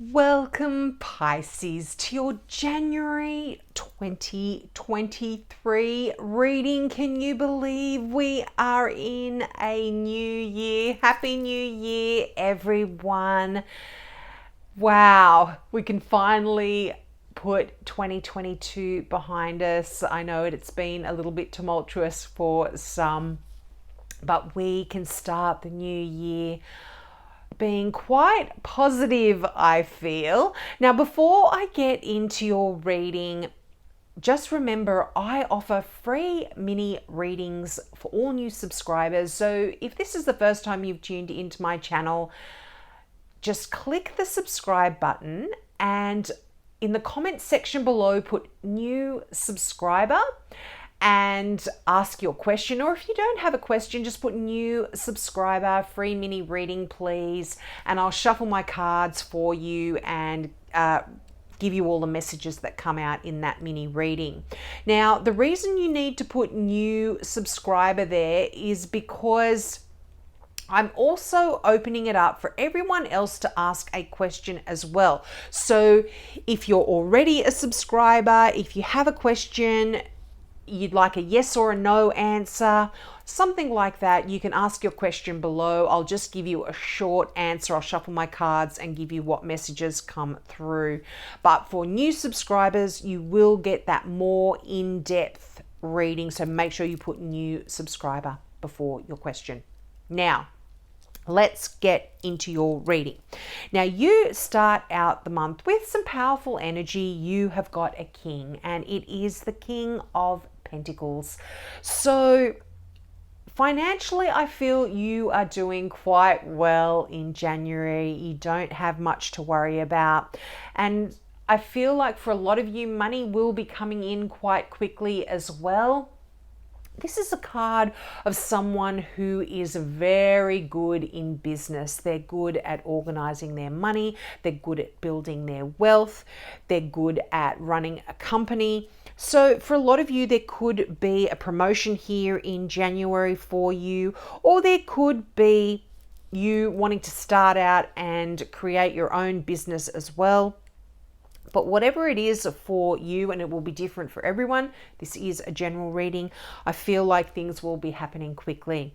Welcome, Pisces, to your January 2023 reading. Can you believe we are in a new year? Happy New Year, everyone. Wow, we can finally put 2022 behind us. I know it's been a little bit tumultuous for some, but we can start the new year being quite positive, I feel. Now, before I get into your reading, just remember I offer free mini readings for all new subscribers. So if this is the first time you've tuned into my channel, just click the subscribe button and in the comment section below put new subscriber and ask your question, or if you don't have a question, just put new subscriber, free mini reading please, and I'll shuffle my cards for you and give you all the messages that come out in that mini reading. Now, the reason you need to put new subscriber there is because I'm also opening it up for everyone else to ask a question as well. So if you're already a subscriber, if you have a question, you'd like a yes or a no answer, something like that, you can ask your question below. I'll just give you a short answer. I'll shuffle my cards and give you what messages come through. But for new subscribers, you will get that more in-depth reading. So make sure you put new subscriber before your question. Now, let's get into your reading. Now, you start out the month with some powerful energy. You have got a king, and it is the King of Pentacles. So financially, I feel you are doing quite well in January. You don't have much to worry about. And I feel like for a lot of you, money will be coming in quite quickly as well. This is a card of someone who is very good in business. They're good at organizing their money. They're good at building their wealth. They're good at running a company. So for a lot of you, there could be a promotion here in January for you, or there could be you wanting to start out and create your own business as well. But whatever it is for you, and it will be different for everyone, this is a general reading, I feel like things will be happening quickly.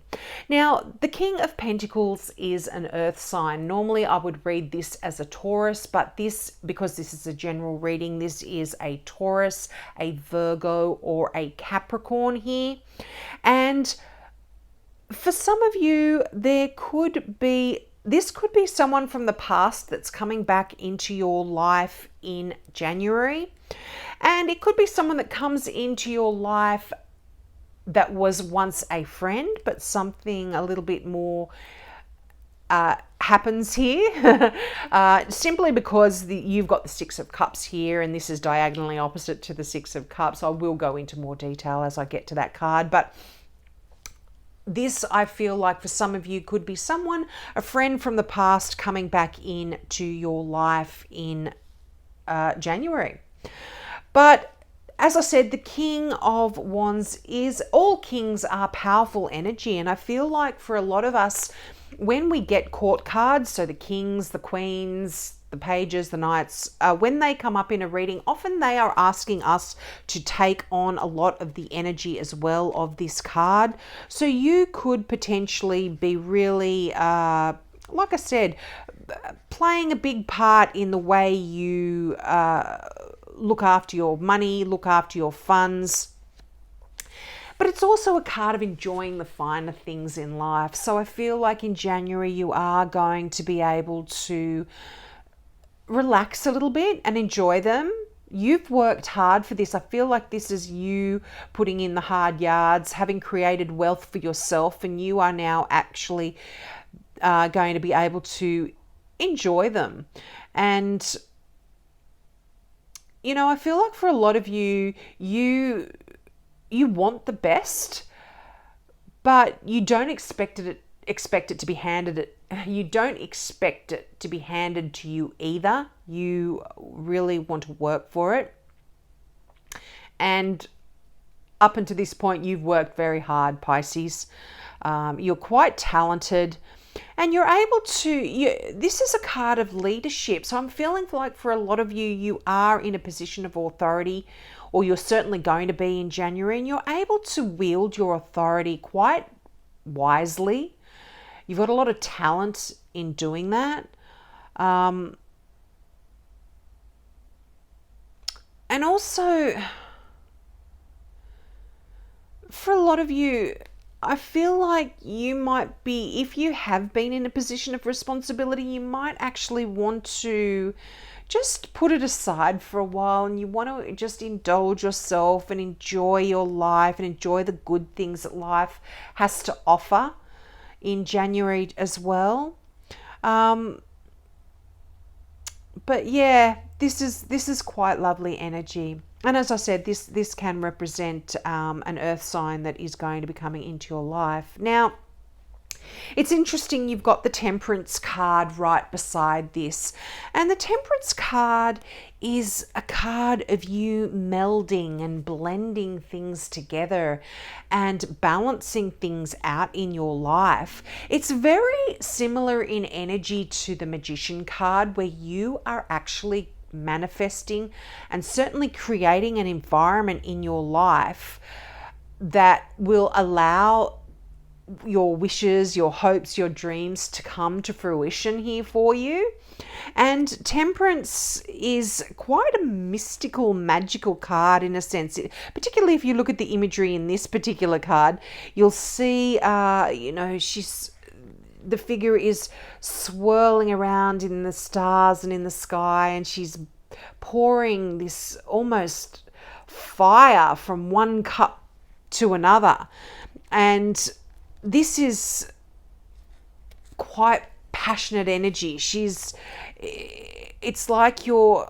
Now, the King of Pentacles is an earth sign. Normally I would read this as a Taurus, but because this is a general reading, this is a Taurus, a Virgo, or a Capricorn here. And for some of you, this could be someone from the past that's coming back into your life in January. And it could be someone that comes into your life that was once a friend, but something a little bit more happens here. Simply because you've got the Six of Cups here, and this is diagonally opposite to the Six of Cups. I will go into more detail as I get to that card, but this, I feel like for some of you, could be someone, a friend from the past coming back into your life in January. But as I said, the King of Wands all kings are powerful energy. And I feel like for a lot of us, when we get court cards, so the kings, the queens, the pages, the knights, when they come up in a reading, often they are asking us to take on a lot of the energy as well of this card. So you could potentially be really, like I said, playing a big part in the way you look after your money, look after your funds. But it's also a card of enjoying the finer things in life. So I feel like in January you are going to be able to relax a little bit and enjoy them. You've worked hard for this. I feel like this is you putting in the hard yards, having created wealth for yourself, and you are now actually going to be able to enjoy them. And I feel like for a lot of you, you want the best, but you don't expect it to be handed. You don't expect it to be handed to you either. You really want to work for it. And up until this point, you've worked very hard, Pisces. You're quite talented. And you're able to, this is a card of leadership. So I'm feeling like for a lot of you, you are in a position of authority, or you're certainly going to be in January, and you're able to wield your authority quite wisely. You've got a lot of talent in doing that. And also, for a lot of you, I feel like you might be, if you have been in a position of responsibility, you might actually want to just put it aside for a while, and you want to just indulge yourself and enjoy your life and enjoy the good things that life has to offer in January as well. But yeah, this is quite lovely energy. And as I said, this can represent an earth sign that is going to be coming into your life. Now, it's interesting, you've got the Temperance card right beside this. And the Temperance card is a card of you melding and blending things together and balancing things out in your life. It's very similar in energy to the Magician card, where you are actually manifesting and certainly creating an environment in your life that will allow your wishes, your hopes, your dreams to come to fruition here for you. And Temperance is quite a mystical, magical card in a sense. Particularly if you look at the imagery in this particular card, you'll see, the figure is swirling around in the stars and in the sky, and she's pouring this almost fire from one cup to another. And this is quite passionate energy. It's like you're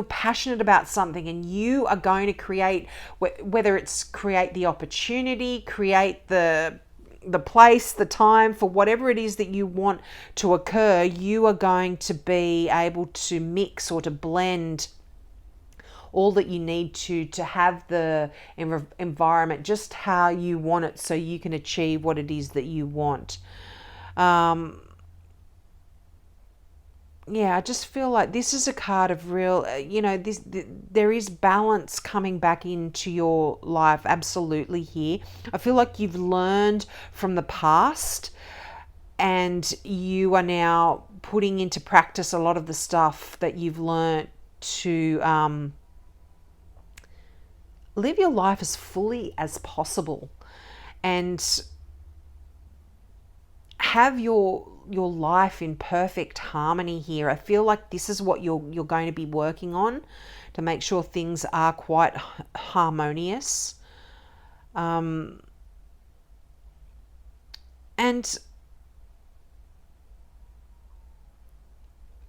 passionate about something, and you are going to create, whether it's create the opportunity, create the place, the time for whatever it is that you want to occur. You are going to be able to mix or to blend all that you need to have the environment just how you want it, so you can achieve what it is that you want. I just feel like this is a card of real, there is balance coming back into your life, absolutely here. I feel like you've learned from the past, and you are now putting into practice a lot of the stuff that you've learned to live your life as fully as possible and have your life in perfect harmony here. I feel like this is what you're going to be working on, to make sure things are quite harmonious. And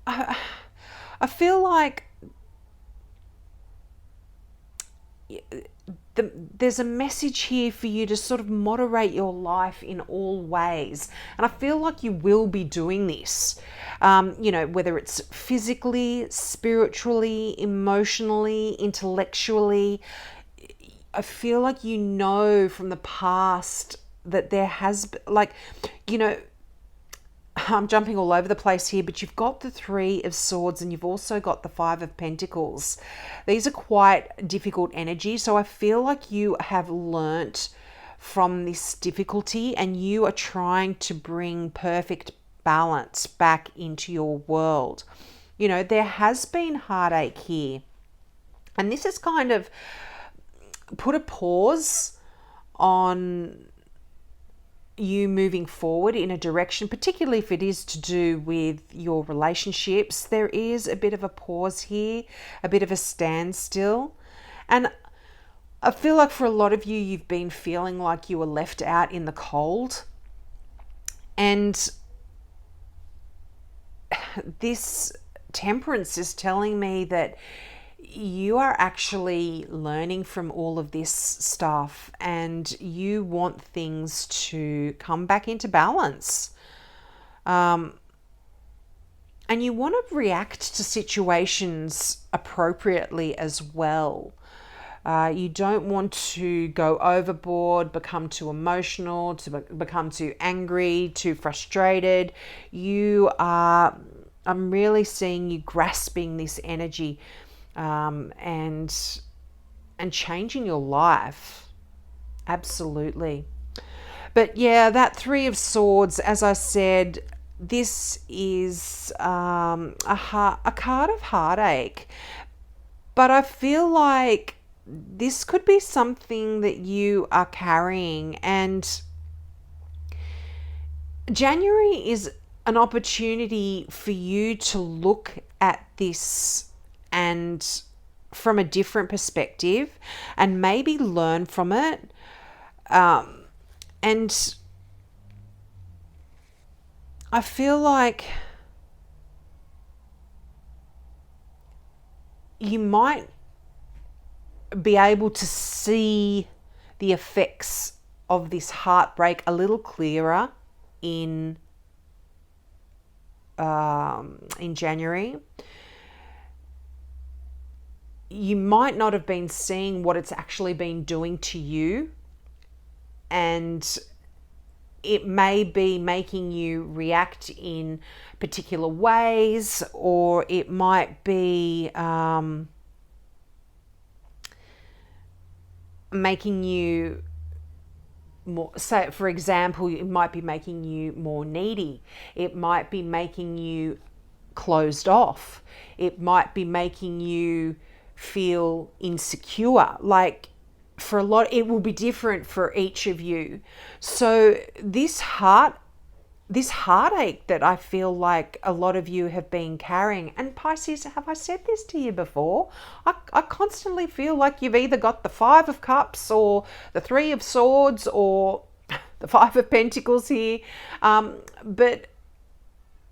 I feel like there's a message here for you to sort of moderate your life in all ways. And I feel like you will be doing this, whether it's physically, spiritually, emotionally, intellectually. I feel like you know from the past that there has, I'm jumping all over the place here, but you've got the Three of Swords and you've also got the Five of Pentacles. These are quite difficult energy. So I feel like you have learnt from this difficulty, and you are trying to bring perfect balance back into your world. There has been heartache here, and this has kind of put a pause on you moving forward in a direction, particularly if it is to do with your relationships. There is a bit of a pause here, a bit of a standstill. And I feel like for a lot of you, you've been feeling like you were left out in the cold. And this Temperance is telling me that you are actually learning from all of this stuff, and you want things to come back into balance. And you want to react to situations appropriately as well. You don't want to go overboard, become too emotional, to become too angry, too frustrated. I'm really seeing you grasping this energy, and changing your life. Absolutely. But yeah, that Three of Swords, as I said, this is a card of heartache. But I feel like this could be something that you are carrying. And January is an opportunity for you to look at this and from a different perspective and maybe learn from it. And I feel like you might be able to see the effects of this heartbreak a little clearer in January. You might not have been seeing what it's actually been doing to you, and it may be making you react in particular ways, or it might be making you more, say for example, it might be making you more needy. It might be making you closed off. It might be making you feel insecure. Like, for a lot, it will be different for each of you. So this heartache that I feel like a lot of you have been carrying, and Pisces, have I said this to you before? I constantly feel like you've either got the Five of Cups or the Three of Swords or the Five of Pentacles here. But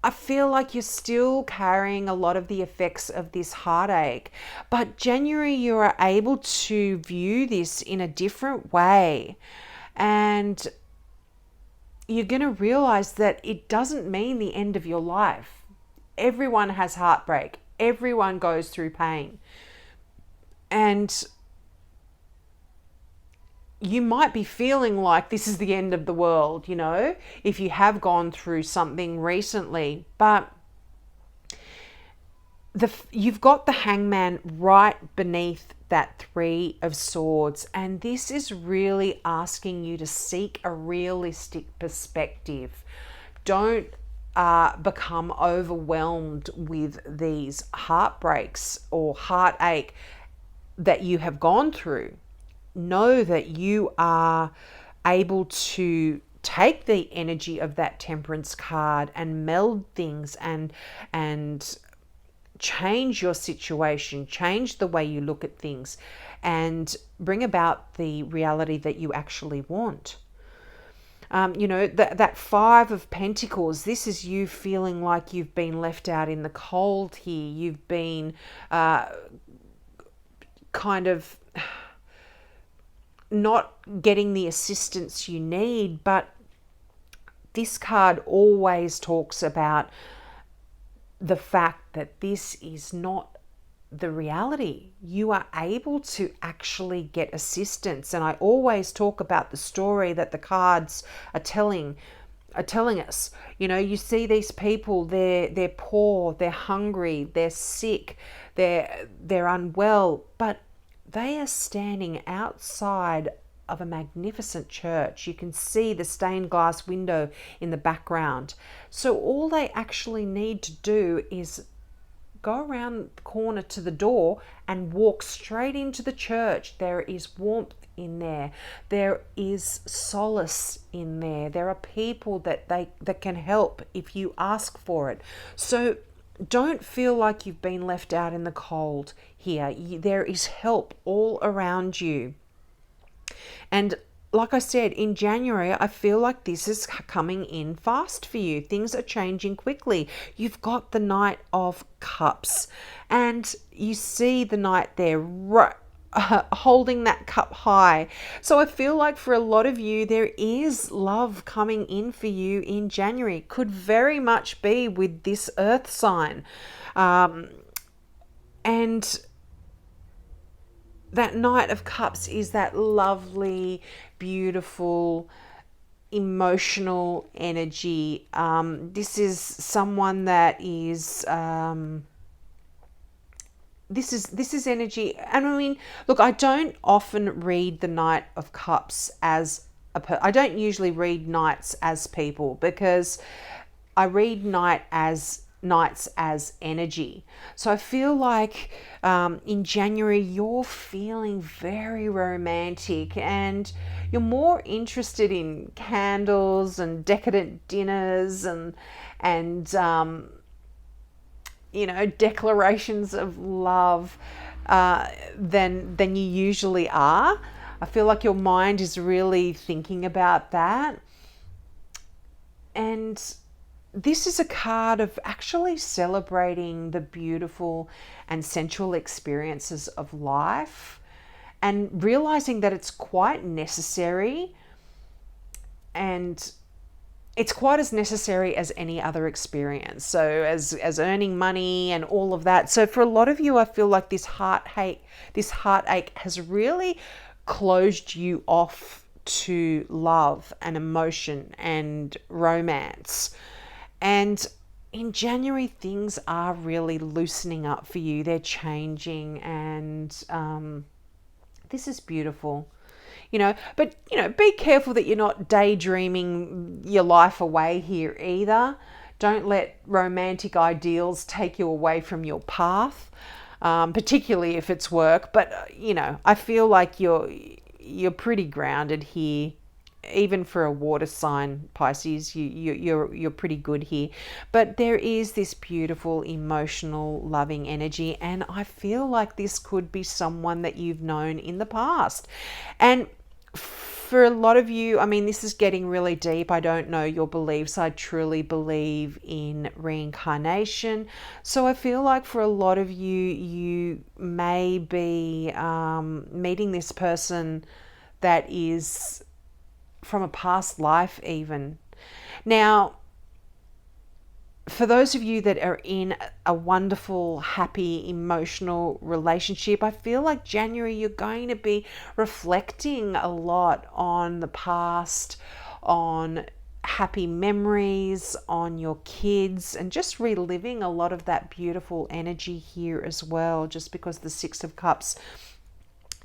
I feel like you're still carrying a lot of the effects of this heartache. But January, you are able to view this in a different way. And you're going to realize that it doesn't mean the end of your life. Everyone has heartbreak. Everyone goes through pain. And you might be feeling like this is the end of the world, you know, if you have gone through something recently. But you've got the Hangman right beneath that Three of Swords, and this is really asking you to seek a realistic perspective. Don't become overwhelmed with these heartbreaks or heartache that you have gone through. Know that you are able to take the energy of that Temperance card and meld things and change your situation, change the way you look at things, and bring about the reality that you actually want. You know, that Five of Pentacles, this is you feeling like you've been left out in the cold here. You've been kind of not getting the assistance you need. But this card always talks about the fact that this is not the reality. You are able to actually get assistance. And I always talk about the story that the cards are telling us. You know, you see these people, they're poor, they're hungry, they're sick, they're unwell, but they are standing outside of a magnificent church. You can see the stained glass window in the background. So all they actually need to do is go around the corner to the door and walk straight into the church. There is warmth in there. There is solace in there. There are people that can help if you ask for it. So don't feel like you've been left out in the cold here. There is help all around you. And like I said, in January, I feel like this is coming in fast for you. Things are changing quickly. You've got the Knight of Cups, and you see the Knight there holding that cup high. So I feel like for a lot of you, there is love coming in for you in January. Could very much be with this earth sign. And that Knight of Cups is that lovely, beautiful, emotional energy. This is someone that is this is energy. And I mean, look, I don't often read the Knight of Cups as I don't usually read knights as people, because I read knights as energy. So I feel like in January you're feeling very romantic, and you're more interested in candles and decadent dinners and declarations of love than you usually are. I feel like your mind is really thinking about that. And this is a card of actually celebrating the beautiful and sensual experiences of life, and realizing that it's quite necessary, and it's quite as necessary as any other experience. So as earning money and all of that. So for a lot of you, I feel like this heartache has really closed you off to love and emotion and romance. And in January, things are really loosening up for you. They're changing, and this is beautiful. But be careful that you're not daydreaming your life away here either. Don't let romantic ideals take you away from your path, particularly if it's work. But I feel like you're pretty grounded here, even for a water sign, Pisces. You're pretty good here. But there is this beautiful, emotional, loving energy, and I feel like this could be someone that you've known in the past. And for a lot of you, I mean, this is getting really deep. I don't know your beliefs. I truly believe in reincarnation. So I feel like for a lot of you, you may be meeting this person that is from a past life even. Now, for those of you that are in a wonderful, happy, emotional relationship, I feel like January you're going to be reflecting a lot on the past, on happy memories, on your kids, and just reliving a lot of that beautiful energy here as well, just because the Six of Cups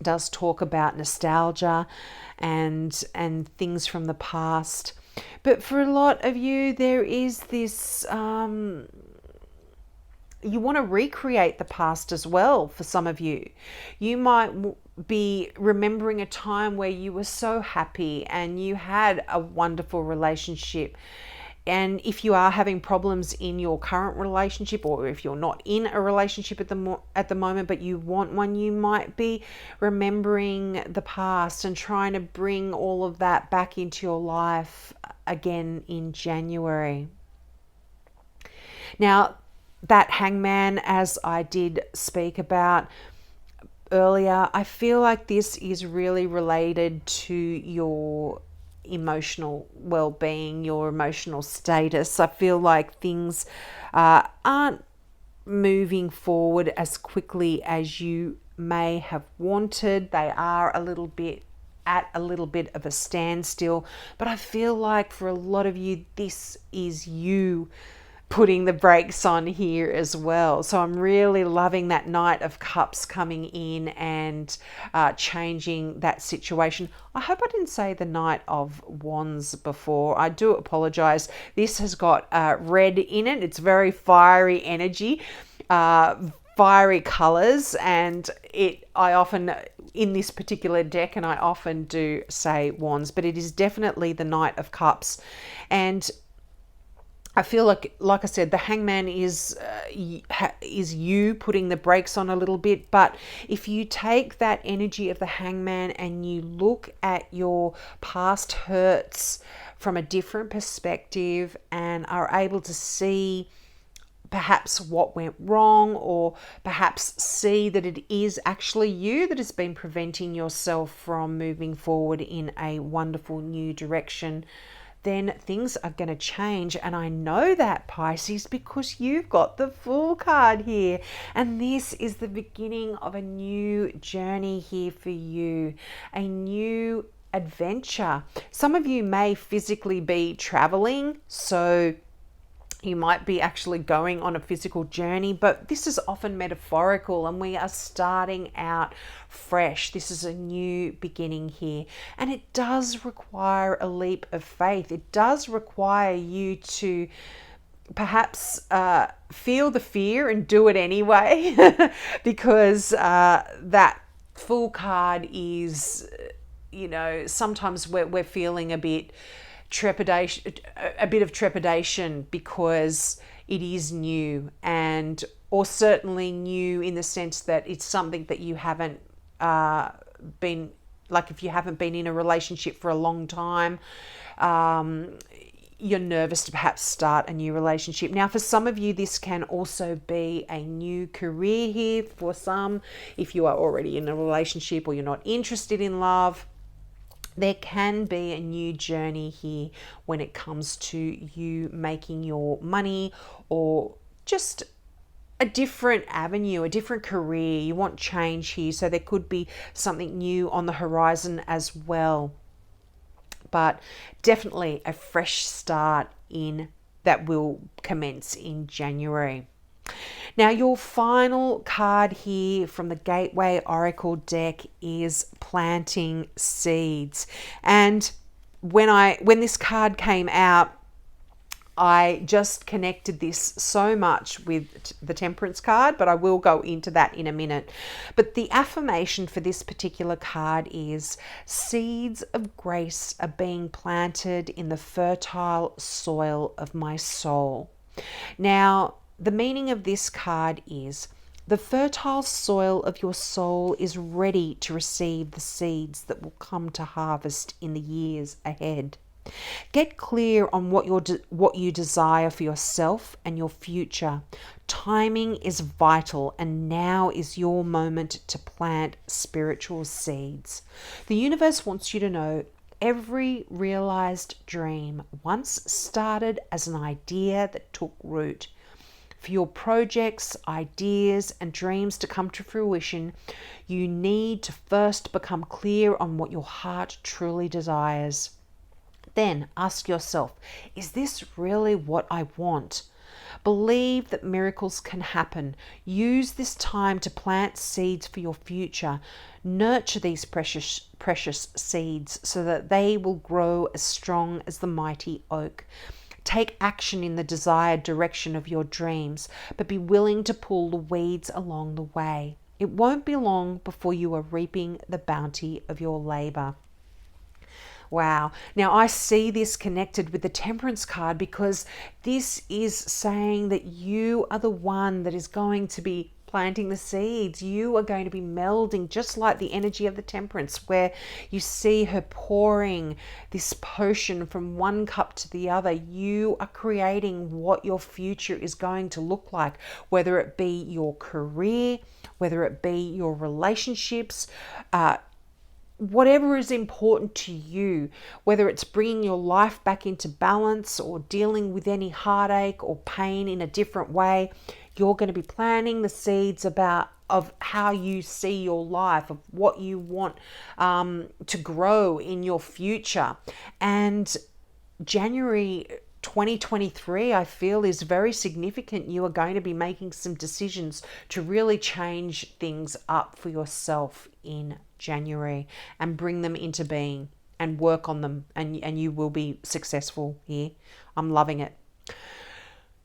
does talk about nostalgia and things from the past. But for a lot of you, there is this, you want to recreate the past as well. For some of you, you might be remembering a time where you were so happy and you had a wonderful relationship. And if you are having problems in your current relationship, or if you're not in a relationship at the moment, but you want one, you might be remembering the past and trying to bring all of that back into your life again in January. Now, that Hangman, as I did speak about earlier, I feel like this is really related to your emotional well-being, your emotional status. I feel like things aren't moving forward as quickly as you may have wanted. They are a little bit of a standstill, but I feel like for a lot of you, this is you putting the brakes on here as well. So I'm really loving that Knight of Cups coming in and changing that situation. I hope I didn't say the Knight of Wands before. I do apologize. This has got red in it. It's very fiery energy, fiery colors, and I often in this particular deck, and I often do say Wands, but it is definitely the Knight of Cups. And I feel like I said, the Hangman is you putting the brakes on a little bit. But if you take that energy of the Hangman and you look at your past hurts from a different perspective and are able to see perhaps what went wrong, or perhaps see that it is actually you that has been preventing yourself from moving forward in a wonderful new direction, then things are going to change. And I know that, Pisces, because you've got the Fool card here. And this is the beginning of a new journey here for you, a new adventure. Some of you may physically be traveling, so you might be actually going on a physical journey, but this is often metaphorical, and we are starting out fresh. This is a new beginning here, and it does require a leap of faith. It does require you to perhaps feel the fear and do it anyway, because that Fool card is, sometimes we're feeling a bit of trepidation because it is new, or certainly new in the sense that it's something that you haven't been, like if you haven't been in a relationship for a long time, you're nervous to perhaps start a new relationship. Now, for some of you, this can also be a new career here. For some, if you are already in a relationship or you're not interested in love, there can be a new journey here when it comes to you making your money, or just a different avenue, a different career. You want change here, so there could be something new on the horizon as well. But definitely a fresh start that will commence in January. Now, your final card here from the Gateway Oracle deck is planting seeds. And when this card came out, I just connected this so much with the Temperance card, but I will go into that in a minute. But the affirmation for this particular card is: seeds of grace are being planted in the fertile soil of my soul. Now, the meaning of this card is: the fertile soil of your soul is ready to receive the seeds that will come to harvest in the years ahead. Get clear on what you desire for yourself and your future. Timing is vital, and now is your moment to plant spiritual seeds. The universe wants you to know every realized dream once started as an idea that took root. For your projects, ideas, and dreams to come to fruition, you need to first become clear on what your heart truly desires. Then ask yourself, is this really what I want? Believe that miracles can happen. Use this time to plant seeds for your future. Nurture these precious seeds so that they will grow as strong as the mighty oak. Take action in the desired direction of your dreams, but be willing to pull the weeds along the way. It won't be long before you are reaping the bounty of your labor. Wow. Now, I see this connected with the Temperance card, because this is saying that you are the one that is going to be planting the seeds. You are going to be melding, just like the energy of the Temperance, where you see her pouring this potion from one cup to the other. You are creating what your future is going to look like, whether it be your career, whether it be your relationships, whatever is important to you, whether it's bringing your life back into balance or dealing with any heartache or pain in a different way. You're going to be planting the seeds of how you see your life, of what you want to grow in your future. And January 2023, I feel, is very significant. You are going to be making some decisions to really change things up for yourself in January and bring them into being and work on them, and you will be successful here. I'm loving it.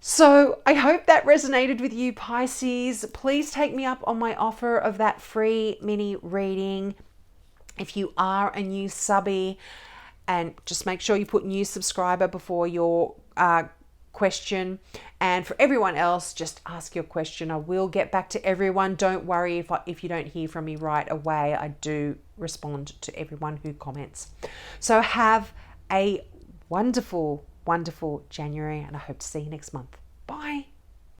So I hope that resonated with you, Pisces. Please take me up on my offer of that free mini reading if you are a new subby, and just make sure you put new subscriber before your question. And for everyone else, just ask your question. I will get back to everyone. Don't worry if you don't hear from me right away. I do respond to everyone who comments. So have a wonderful, wonderful January, and I hope to see you next month. Bye.